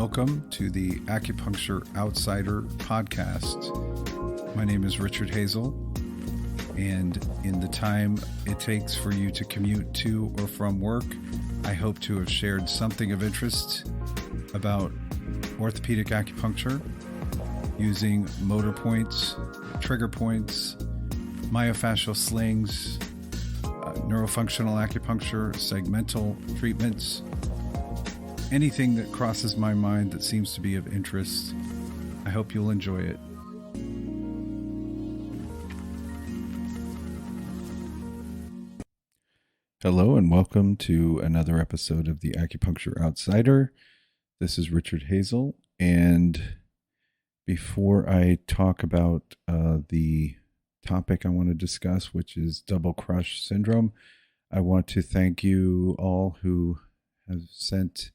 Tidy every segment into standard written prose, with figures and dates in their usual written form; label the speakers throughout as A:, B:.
A: Welcome to the Acupuncture Outsider podcast. My name is Richard Hazel, and in the time it takes for you to commute to or from work, I hope to have shared something of interest about orthopedic acupuncture using motor points, trigger points, myofascial slings, neurofunctional acupuncture, segmental treatments, anything that crosses my mind that seems to be of interest. I hope you'll enjoy it. Hello and welcome to another episode of the Acupuncture Outsider. This is Richard Hazel, and before I talk about the topic I want to discuss, which is double crush syndrome, I want to thank you all who have sent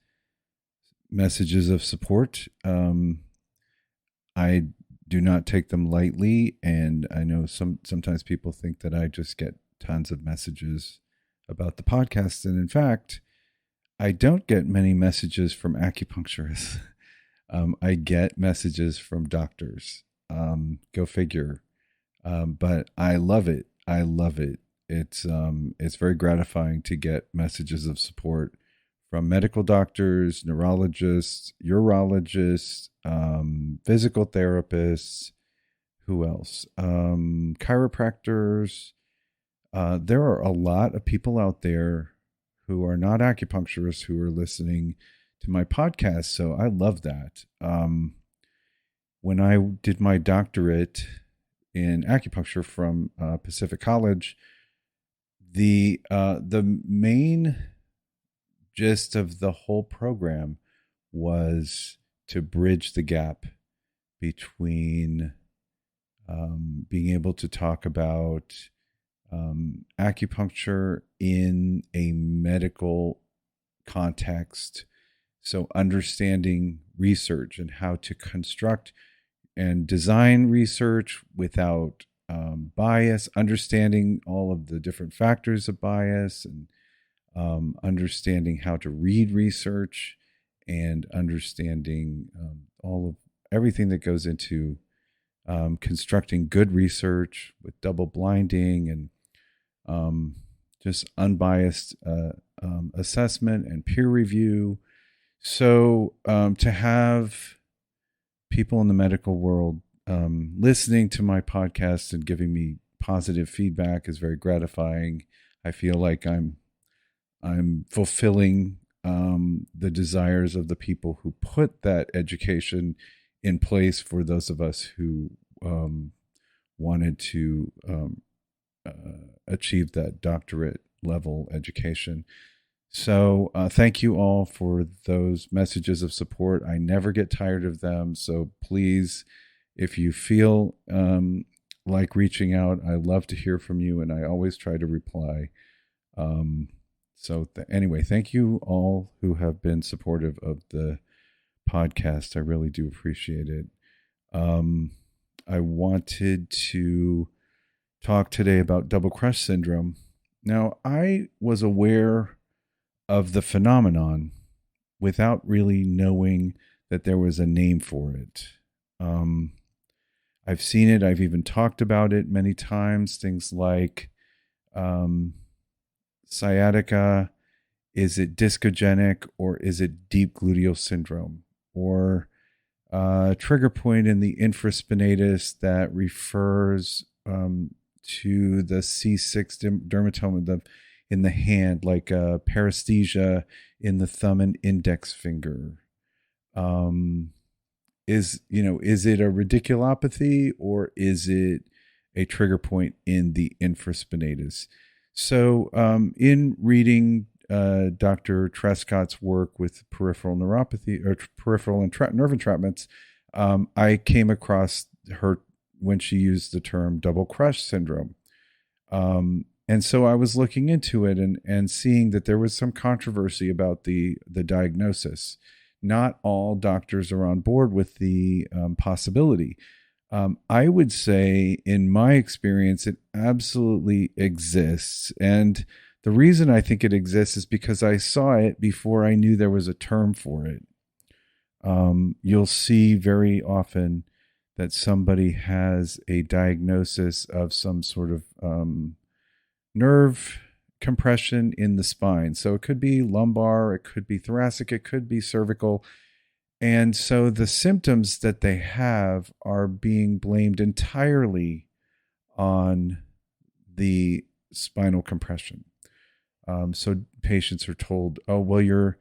A: messages of support. I do not take them lightly, and I know sometimes people think that I just get tons of messages about the podcast, and in fact, I don't get many messages from acupuncturists. I get messages from doctors. Go figure. But I love it. I love it. It's very gratifying to get messages of support from medical doctors, neurologists, urologists, physical therapists, who else? Chiropractors. There are a lot of people out there who are not acupuncturists who are listening to my podcast, so I love that. When I did my doctorate in acupuncture from Pacific College, the main gist of the whole program was to bridge the gap between being able to talk about acupuncture in a medical context. So understanding research and how to construct and design research without bias, understanding all of the different factors of bias, and understanding how to read research, and understanding everything that goes into constructing good research with double blinding and just unbiased assessment and peer review. So to have people in the medical world listening to my podcast and giving me positive feedback is very gratifying. I feel like I'm fulfilling the desires of the people who put that education in place for those of us who wanted to achieve that doctorate level education. So thank you all for those messages of support. I never get tired of them. So please, if you feel like reaching out, I love to hear from you, and I always try to reply. Anyway, thank you all who have been supportive of the podcast. I really do appreciate it. I wanted to talk today about double crush syndrome. Now, I was aware of the phenomenon without really knowing that there was a name for it. I've seen it. I've even talked about it many times. Things like sciatica. Is it discogenic, or is it deep gluteal syndrome, or trigger point in the infraspinatus that refers to the C6 dermatoma in the hand, like paresthesia in the thumb and index finger. Is it a radiculopathy, or is it a trigger point in the infraspinatus? So in reading Dr. Trescott's work with peripheral neuropathy or peripheral nerve entrapments, I came across her when she used the term double crush syndrome. And so I was looking into it and seeing that there was some controversy about the diagnosis. Not all doctors are on board with the possibility. I would say, in my experience, it absolutely exists. And the reason I think it exists is because I saw it before I knew there was a term for it. You'll see very often that somebody has a diagnosis of some sort of nerve compression in the spine. So it could be lumbar, it could be thoracic, it could be cervical. And so the symptoms that they have are being blamed entirely on the spinal compression. So patients are told, "Oh, well, your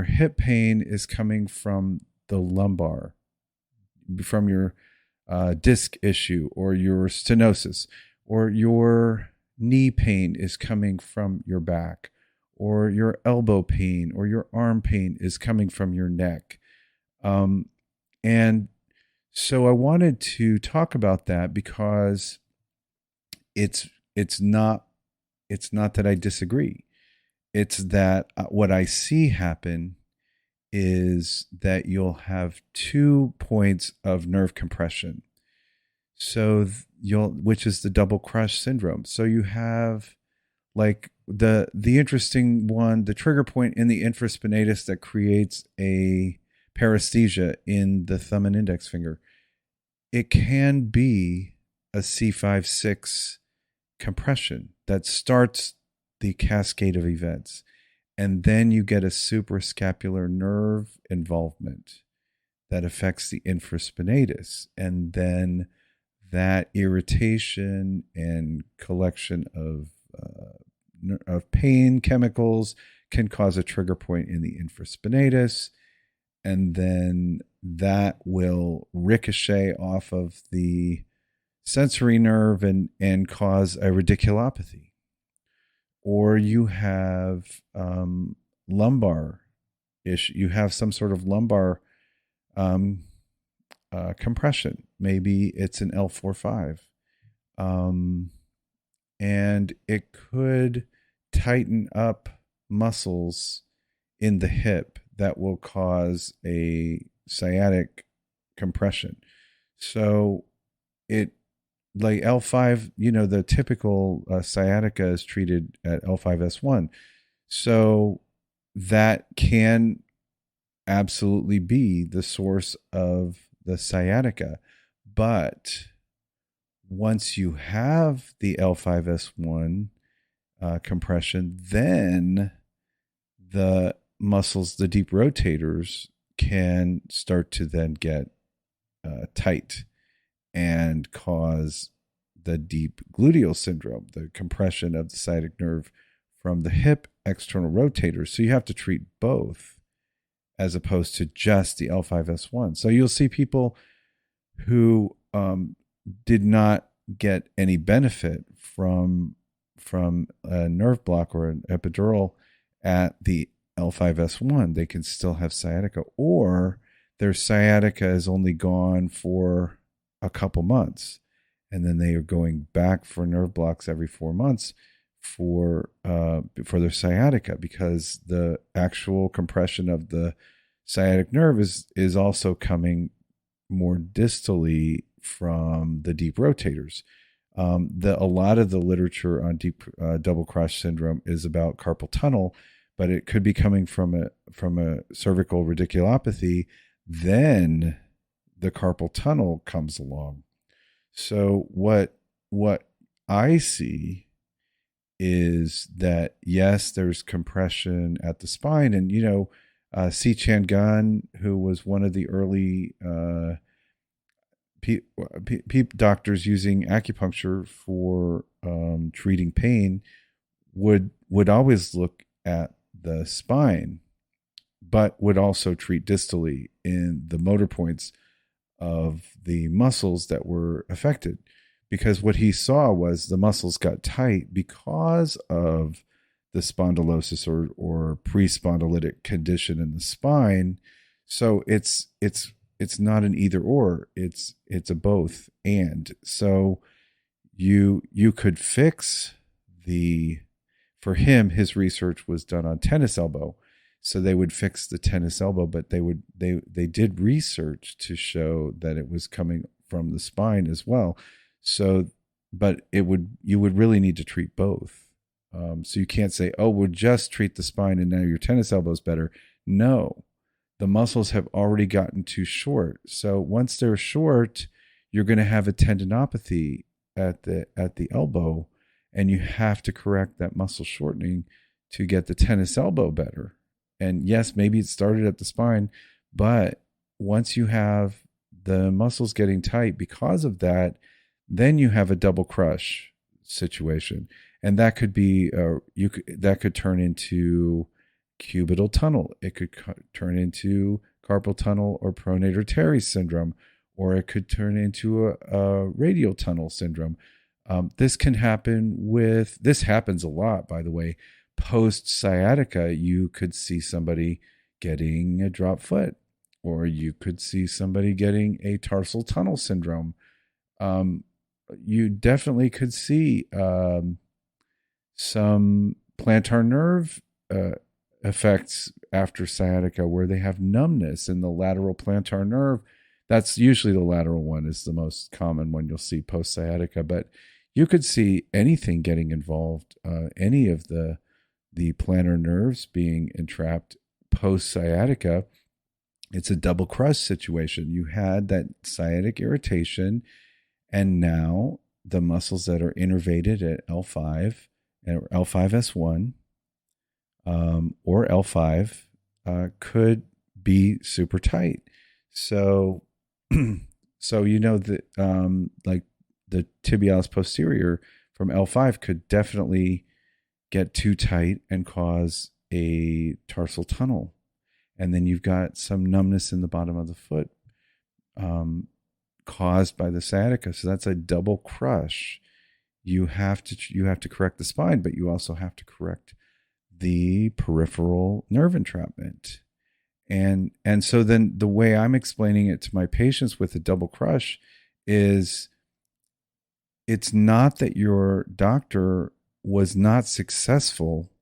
A: hip pain is coming from the lumbar, from your disc issue, or your stenosis, or your knee pain is coming from your back, or your elbow pain, or your arm pain is coming from your neck." And so I wanted to talk about that because it's it's not it's not that I disagree. It's that what I see happen is that you'll have 2 points of nerve compression. So which is the double crush syndrome. So you have like the interesting one, the trigger point in the infraspinatus that creates a paresthesia in the thumb and index finger. It can be a C5-6 compression that starts the cascade of events. And then you get a suprascapular nerve involvement that affects the infraspinatus. And then that irritation and collection of pain chemicals can cause a trigger point in the infraspinatus. And then that will ricochet off of the sensory nerve and cause a radiculopathy. Or you have lumbar issue. You have some sort of lumbar compression. Maybe it's an L4-5. And it could tighten up muscles in the hip that will cause a sciatic compression. So it, like L5, the typical sciatica is treated at L5S1. So that can absolutely be the source of the sciatica. But once you have the L5S1 compression, then the muscles, the deep rotators, can start to then get tight and cause the deep gluteal syndrome, the compression of the sciatic nerve from the hip external rotators. So you have to treat both as opposed to just the L5S1. So you'll see people who did not get any benefit from a nerve block or an epidural at the L5S1. They can still have sciatica, or their sciatica is only gone for a couple months, and then they are going back for nerve blocks every 4 months for their sciatica, because the actual compression of the sciatic nerve is also coming more distally from the deep rotators. A lot of the literature on deep double crush syndrome is about carpal tunnel, but it could be coming from a cervical radiculopathy. Then the carpal tunnel comes along. So what I see is that, yes, there's compression at the spine. And, C. Chan Gun, who was one of the early doctors using acupuncture for treating pain, would always look at the spine, but would also treat distally in the motor points of the muscles that were affected, because what he saw was the muscles got tight because of the spondylosis or pre-spondylitic condition in the spine. So it's not an either or, it's a both and. So you could fix for him, his research was done on tennis elbow. So they would fix the tennis elbow, but they did research to show that it was coming from the spine as well. So, but you would really need to treat both. So you can't say, oh, we'll just treat the spine and now your tennis elbow is better. No, the muscles have already gotten too short. So once they're short, you're going to have a tendinopathy at the elbow, and you have to correct that muscle shortening to get the tennis elbow better. And yes, maybe it started at the spine, but once you have the muscles getting tight because of that, then you have a double crush situation, and that could be that could turn into cubital tunnel. It could turn into carpal tunnel or pronator teres syndrome, or it could turn into a radial tunnel syndrome. This happens a lot, by the way. Post sciatica, you could see somebody getting a drop foot, or you could see somebody getting a tarsal tunnel syndrome. You definitely could see some plantar nerve effects after sciatica, where they have numbness in the lateral plantar nerve. That's usually the lateral one is the most common one you'll see post sciatica, but you could see anything getting involved, any of the plantar nerves being entrapped post sciatica. It's a double crush situation. You had that sciatic irritation, and now the muscles that are innervated at L5 and L5S1 or L5 could be super tight. So, that like the tibialis posterior from L5 could definitely get too tight and cause a tarsal tunnel. And then you've got some numbness in the bottom of the foot caused by the sciatica. So that's a double crush. You have to correct the spine, but you also have to correct the peripheral nerve entrapment. And so then the way I'm explaining it to my patients with a double crush is, it's not that your doctor was not successful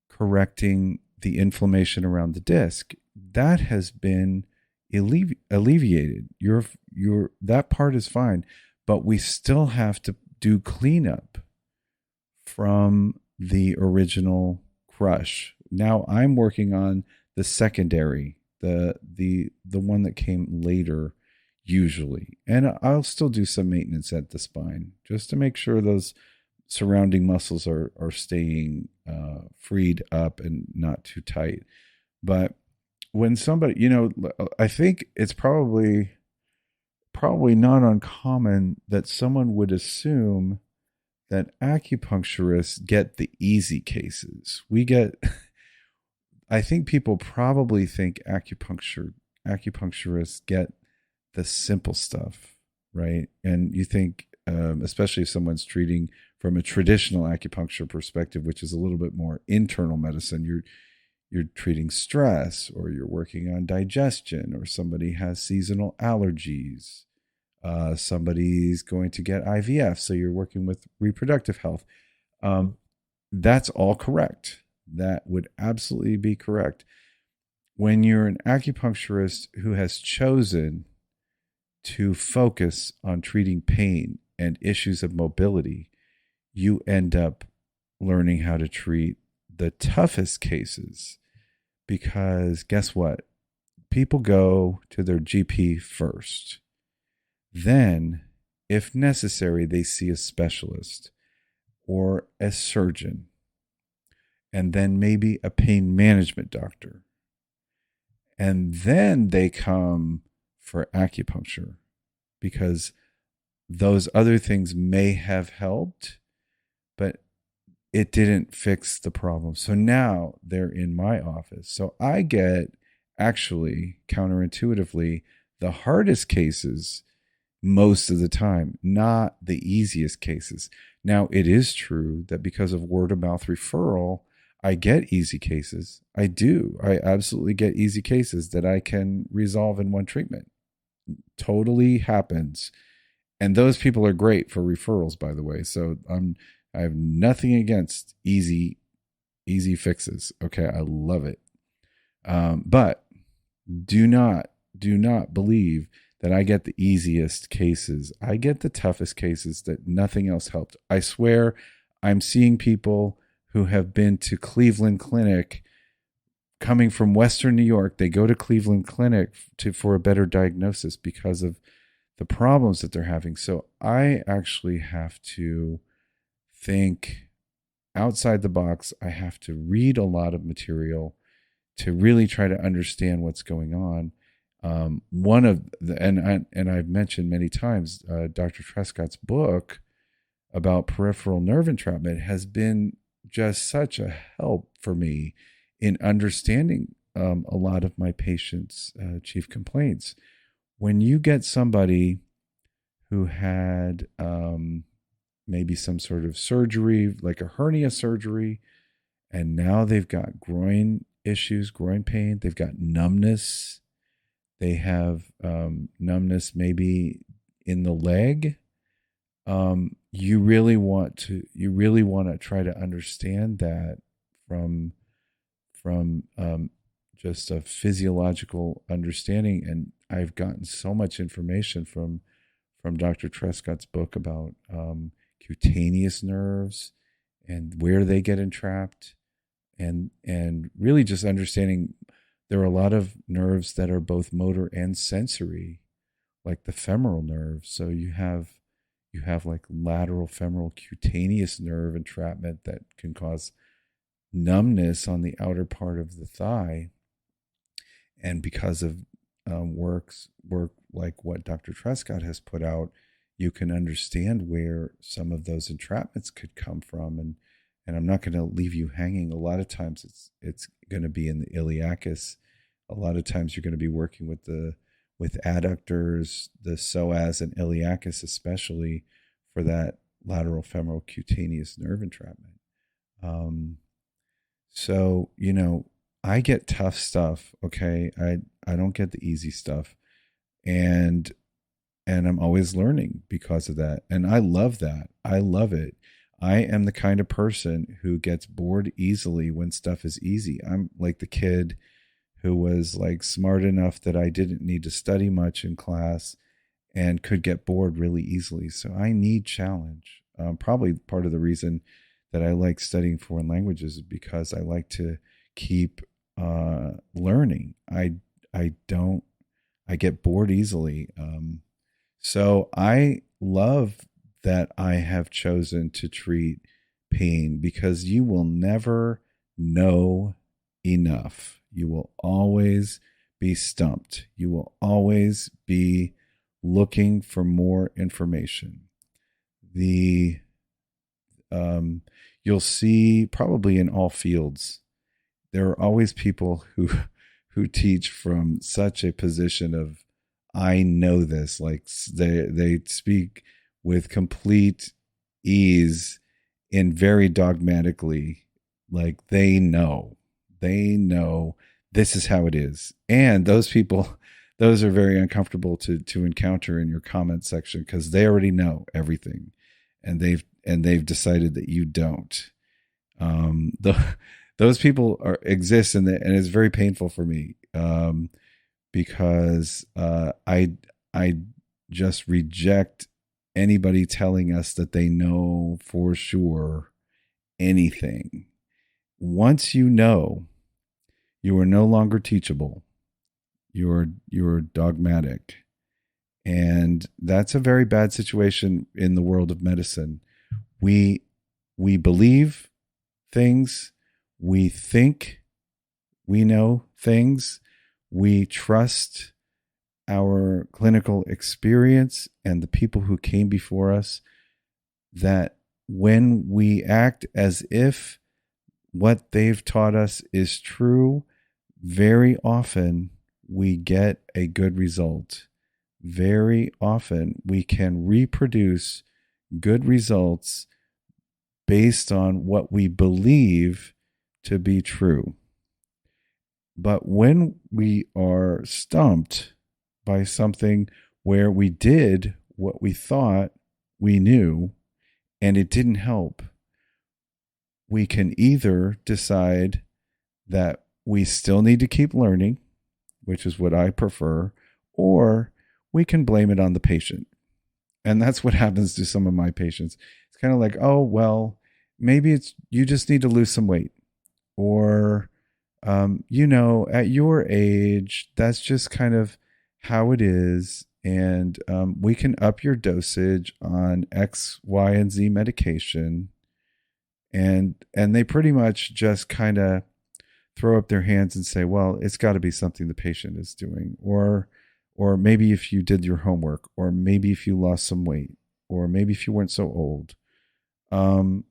A: correcting the inflammation around the disc. That has been alleviated. That part is fine, but we still have to do cleanup from the original crush. Now I'm working on the secondary, the one that came later usually. And I'll still do some maintenance at the spine just to make sure those surrounding muscles are staying freed up and not too tight. But when somebody, I think it's probably not uncommon that someone would assume that acupuncturists get the easy cases. I think people probably think acupuncturists get the simple stuff, right? And you think, especially if someone's treating from a traditional acupuncture perspective, which is a little bit more internal medicine, you're treating stress, or you're working on digestion, or somebody has seasonal allergies. Somebody's going to get IVF, so you're working with reproductive health. That's all correct. That would absolutely be correct. When you're an acupuncturist who has chosen to focus on treating pain and issues of mobility, you end up learning how to treat the toughest cases, because guess what? People go to their GP first. Then, if necessary, they see a specialist or a surgeon, and then maybe a pain management doctor. And then they come for acupuncture, because those other things may have helped, but it didn't fix the problem. So now they're in my office. So I get, actually, counterintuitively, the hardest cases most of the time, not the easiest cases. Now, it is true that because of word of mouth referral, I get easy cases. I do. I absolutely get easy cases that I can resolve in one treatment. Totally happens. And those people are great for referrals, by the way. So I have nothing against easy fixes. Okay, I love it. But do not believe that I get the easiest cases. I get the toughest cases that nothing else helped. I swear, I'm seeing people who have been to Cleveland Clinic coming from Western New York, they go to Cleveland Clinic for a better diagnosis because of the problems that they're having. So I actually have to think outside the box. I have to read a lot of material to really try to understand what's going on. One of the, and I've mentioned many times, Dr. Trescott's book about peripheral nerve entrapment has been just such a help for me in understanding a lot of my patients' chief complaints. When you get somebody who had maybe some sort of surgery, like a hernia surgery, and now they've got groin issues, groin pain, they've got numbness, they have numbness maybe in the leg. You really want to try to understand that from just a physiological understanding. And I've gotten so much information from Dr. Trescott's book about cutaneous nerves and where they get entrapped, and really just understanding there are a lot of nerves that are both motor and sensory, like the femoral nerve. So you have like lateral femoral cutaneous nerve entrapment that can cause numbness on the outer part of the thigh. And because of work like what Dr. Trescott has put out, you can understand where some of those entrapments could come from. And I'm not going to leave you hanging. A lot of times it's going to be in the iliacus. A lot of times you're going to be working with adductors, the psoas and iliacus, especially for that lateral femoral cutaneous nerve entrapment. So, I get tough stuff. Okay. I don't get the easy stuff. And I'm always learning because of that. And I love that. I love it. I am the kind of person who gets bored easily when stuff is easy. I'm like the kid who was like smart enough that I didn't need to study much in class and could get bored really easily. So I need challenge. Probably part of the reason that I like studying foreign languages is because I like to keep learning. I get bored easily. So I love that I have chosen to treat pain, because you will never know enough. You will always be stumped. You will always be looking for more information. You'll see probably in all fields, there are always people who teach from such a position of, I know this, like they speak with complete ease and very dogmatically, like they know this is how it is. And those people, those are very uncomfortable to encounter in your comment section, because they already know everything, and they've decided that you don't. Those people exist, and it's very painful for me, because I just reject anybody telling us that they know for sure anything. Once you know, you are no longer teachable. You're dogmatic. And that's a very bad situation in the world of medicine. We believe things, we think we know things, we trust our clinical experience and the people who came before us, that when we act as if what they've taught us is true, very often we get a good result. Very often we can reproduce good results based on what we believe to be true. But when we are stumped by something where we did what we thought we knew and it didn't help, we can either decide that we still need to keep learning, which is what I prefer, or we can blame it on the patient. And that's what happens to some of my patients. It's kind of like, oh, well, maybe you just need to lose some weight, or At your age, that's just kind of how it is. And we can up your dosage on X, Y, and Z medication. And they pretty much just kind of throw up their hands and say, well, it's got to be something the patient is doing. Or maybe if you did your homework, or maybe if you lost some weight, or maybe if you weren't so old. Um,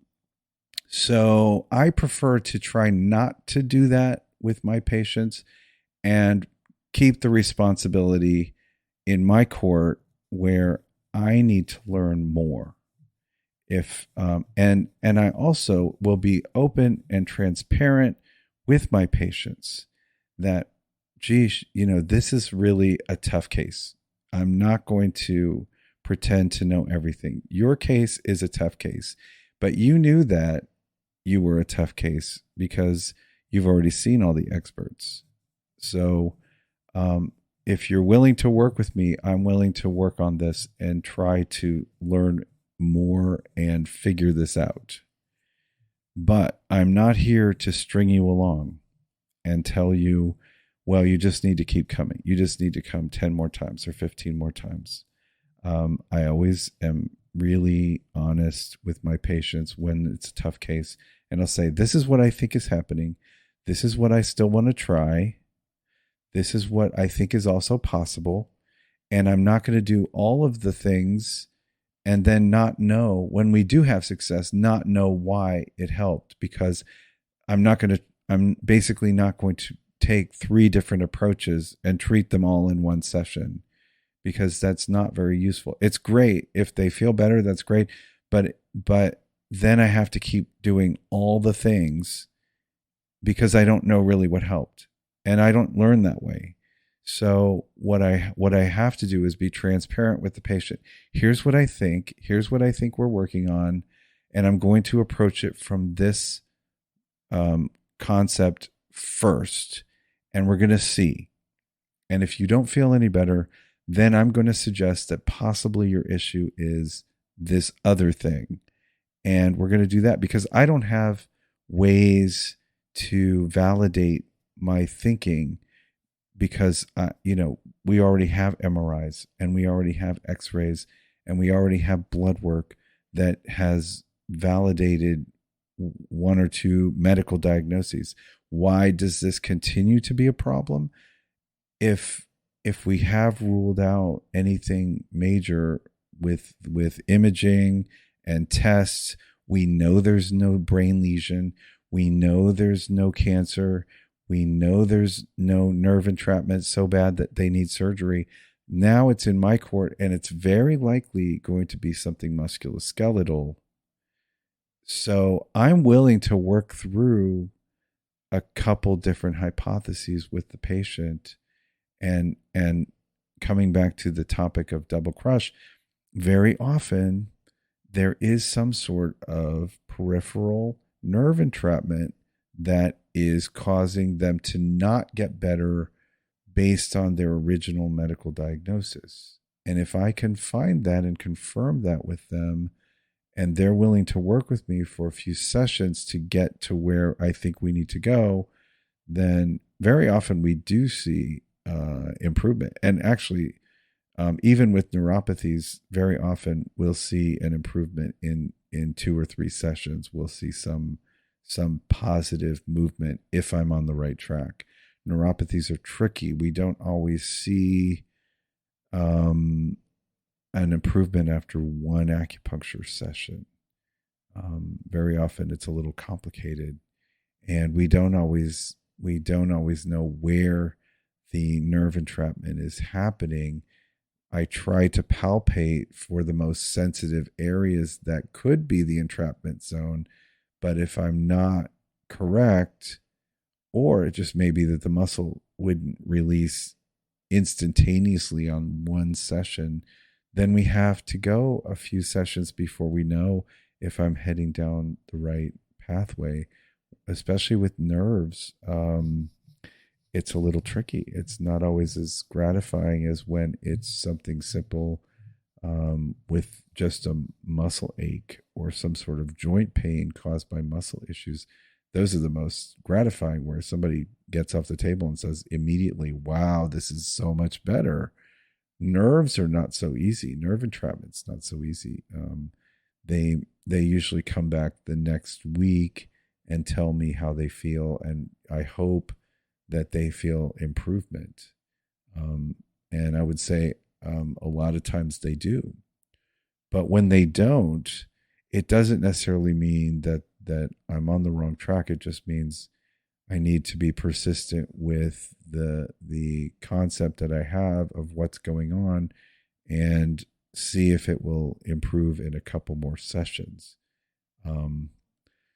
A: so I prefer to try not to do that with my patients and keep the responsibility in my court where I need to learn more. If and I also will be open and transparent with my patients that, geez, this is really a tough case. I'm not going to pretend to know everything. Your case is a tough case, but you knew that you were a tough case because you've already seen all the experts. So, if you're willing to work with me, I'm willing to work on this and try to learn more and figure this out. But I'm not here to string you along and tell you, well, you just need to keep coming. You just need to come 10 more times or 15 more times. I always am really honest with my patients when it's a tough case. And I'll say, this is what I think is happening. This is what I still want to try. This is what I think is also possible. And I'm not going to do all of the things and then not know when we do have success, not know why it helped, because I'm basically not going to take 3 different approaches and treat them all in one session, because that's not very useful. It's great if they feel better, that's great. But then I have to keep doing all the things because I don't know really what helped. And I don't learn that way. So what I have to do is be transparent with the patient. Here's what I think. Here's what I think we're working on, and I'm going to approach it from this concept first, and we're going to see. And if you don't feel any better, then I'm going to suggest that possibly your issue is this other thing, and we're going to do that because I don't have ways to validate my thinking, because we already have MRIs and we already have X-rays and we already have blood work that has validated 1 or 2 medical diagnoses. Why does this continue to be a problem? If we have ruled out anything major with imaging and tests, we know there's no brain lesion, we know there's no cancer, we know there's no nerve entrapment so bad that they need surgery. Now it's in my court, and it's very likely going to be something musculoskeletal. So I'm willing to work through a couple different hypotheses with the patient. And coming back to the topic of double crush, very often there is some sort of peripheral nerve entrapment that is causing them to not get better based on their original medical diagnosis. And if I can find that and confirm that with them, and they're willing to work with me for a few sessions to get to where I think we need to go, then very often we do see improvement. And actually, even with neuropathies, very often we'll see an improvement in 2 or 3 sessions. We'll see some positive movement if I'm on the right track. Neuropathies are tricky. We don't always see an improvement after 1 acupuncture session. Very often it's a little complicated, and we don't always know where the nerve entrapment is happening. I try to palpate for the most sensitive areas that could be the entrapment zone. But if I'm not correct, or it just may be that the muscle wouldn't release instantaneously on 1 session, then we have to go a few sessions before we know if I'm heading down the right pathway. Especially with nerves, it's a little tricky. It's not always as gratifying as when it's something simple, with just a muscle ache or some sort of joint pain caused by muscle issues. those are the most gratifying, where somebody gets off the table and says immediately, wow, this is so much better. Nerves are not so easy. Nerve entrapment's not so easy. They usually come back the next week and tell me how they feel, and I hope that they feel improvement. And I would say a lot of times they do, but when they don't, it doesn't necessarily mean that I'm on the wrong track. It just means I need to be persistent with the concept that I have of what's going on, and see if it will improve in a couple more sessions.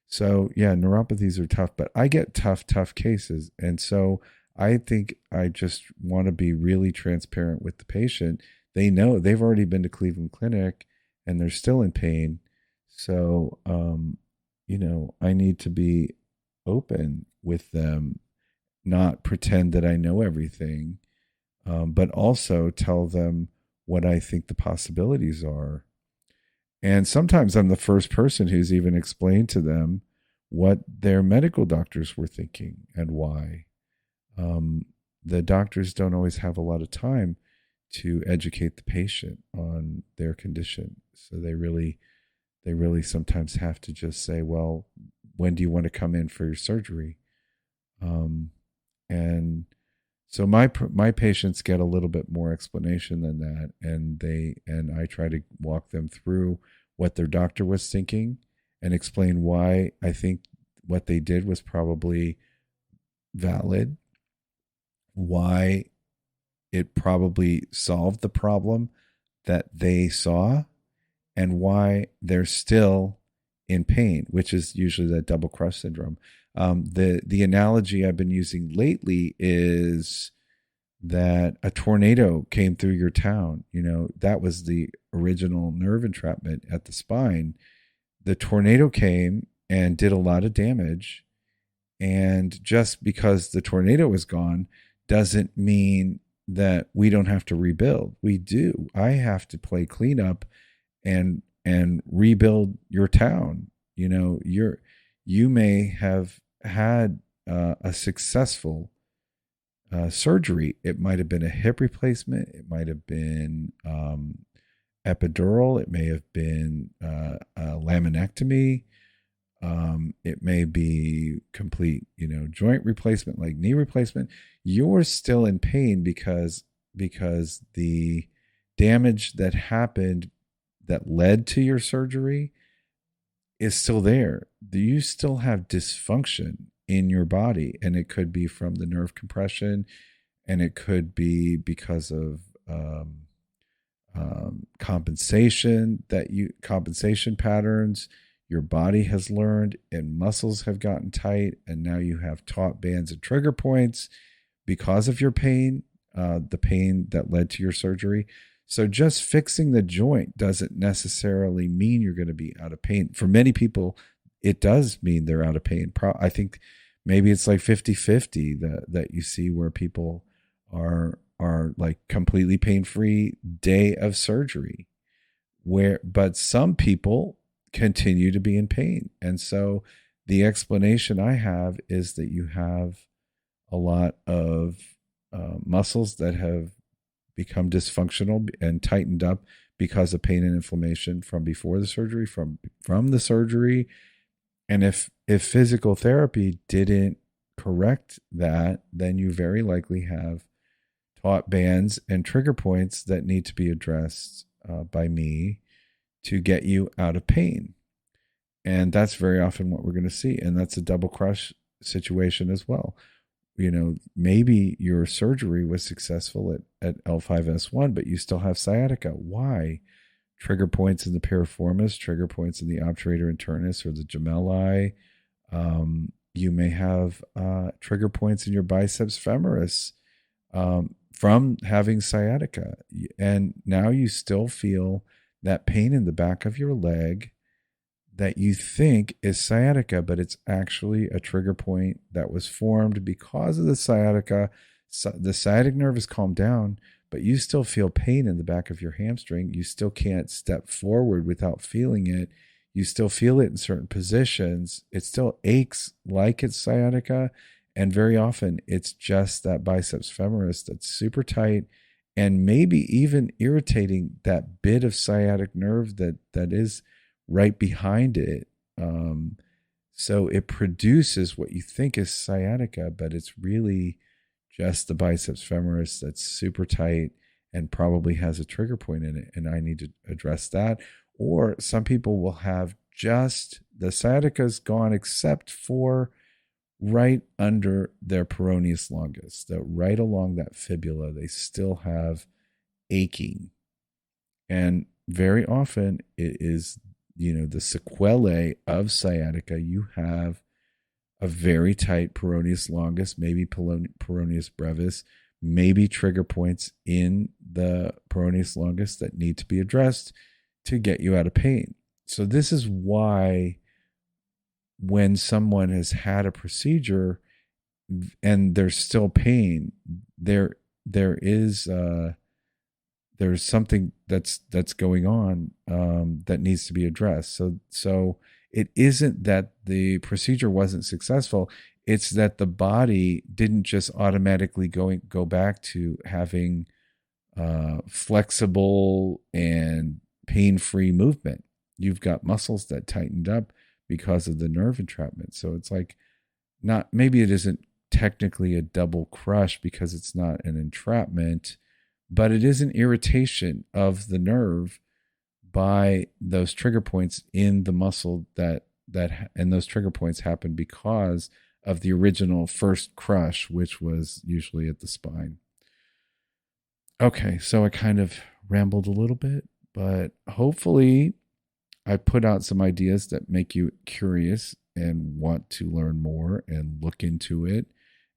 A: So yeah, neuropathies are tough, but I get tough cases. And so I think I just want to be really transparent with the patient. They know they've already been to Cleveland Clinic and they're still in pain. So, I need to be open with them, not pretend that I know everything, but also tell them what I think the possibilities are. And sometimes I'm the first person who's even explained to them what their medical doctors were thinking and why. The doctors don't always have a lot of time to educate the patient on their condition. So they really sometimes have to just say, well, when do you want to come in for your surgery? And so my patients get a little bit more explanation than that, and I try to walk them through what their doctor was thinking and explain why I think what they did was probably valid, why it probably solved the problem that they saw, and why they're still in pain, which is usually that double crush syndrome. The analogy I've been using lately is that a tornado came through your town. That was the original nerve entrapment at the spine. The tornado came and did a lot of damage. And just because the tornado is gone doesn't mean that we don't have to rebuild. We do. I have to play cleanup and rebuild your town. You may have had a successful surgery. It might have been a hip replacement. It might have been epidural. It may have been a laminectomy. It may be complete, joint replacement, like knee replacement. You're still in pain because the damage that happened that led to your surgery is still there. You still have dysfunction in your body, and it could be from the nerve compression, and it could be because of compensation patterns your body has learned, and muscles have gotten tight, and now you have taut bands and trigger points because of your pain, the pain that led to your surgery. So just fixing the joint doesn't necessarily mean you're going to be out of pain. For many people, it does mean they're out of pain. I think maybe it's like 50-50 that you see where people are like completely pain-free day of surgery, but some people continue to be in pain. And so the explanation I have is that you have a lot of muscles that have become dysfunctional and tightened up because of pain and inflammation from before the surgery, from the surgery. And if physical therapy didn't correct that, then you very likely have taut bands and trigger points that need to be addressed by me to get you out of pain. And that's very often what we're going to see. And that's a double crush situation as well. Maybe your surgery was successful at L5S1, but you still have sciatica. Why? Trigger points in the piriformis, trigger points in the obturator internus or the gemelli. You may have trigger points in your biceps femoris from having sciatica. And now you still feel that pain in the back of your leg that you think is sciatica, but it's actually a trigger point that was formed because of the sciatica. So the sciatic nerve is calmed down, but you still feel pain in the back of your hamstring. You still can't step forward without feeling it. You still feel it in certain positions. It still aches like it's sciatica. And very often it's just that biceps femoris that's super tight and maybe even irritating that bit of sciatic nerve that is right behind it. So it produces what you think is sciatica, but it's really just the biceps femoris that's super tight and probably has a trigger point in it. And I need to address that. Or some people will have just the sciatica's gone except for right under their peroneus longus, that right along that fibula, they still have aching. And very often it is, the sequelae of sciatica. You have a very tight peroneus longus, maybe peroneus brevis, maybe trigger points in the peroneus longus that need to be addressed to get you out of pain. So this is why when someone has had a procedure and there's still pain, there's something that's going on that needs to be addressed. So it isn't that the procedure wasn't successful. It's that the body didn't just automatically go back to having flexible and pain-free movement. You've got muscles that tightened up because of the nerve entrapment. So it's like, not, maybe it isn't technically a double crush because it's not an entrapment, but it is an irritation of the nerve by those trigger points in the muscle and those trigger points happen because of the original first crush, which was usually at the spine. Okay, so I kind of rambled a little bit, but hopefully I put out some ideas that make you curious and want to learn more and look into it.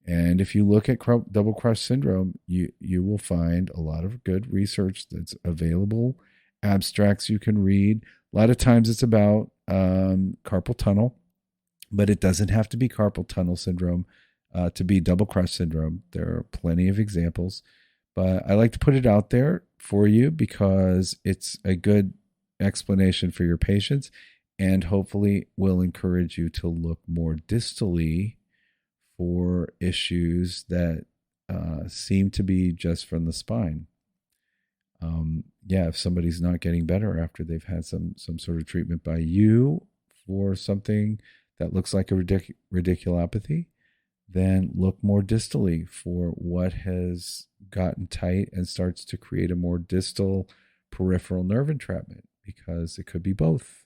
A: And if you look at double crush syndrome, you will find a lot of good research that's available, abstracts you can read. A lot of times it's about carpal tunnel, but it doesn't have to be carpal tunnel syndrome to be double crush syndrome. There are plenty of examples, but I like to put it out there for you because it's a good explanation for your patients and hopefully will encourage you to look more distally for issues that seem to be just from the spine. If somebody's not getting better after they've had some sort of treatment by you for something that looks like a radiculopathy, then look more distally for what has gotten tight and starts to create a more distal peripheral nerve entrapment, because it could be both.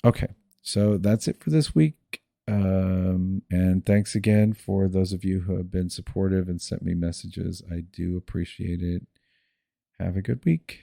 A: Okay, so that's it for this week. And thanks again for those of you who have been supportive and sent me messages. I do appreciate it. Have a good week.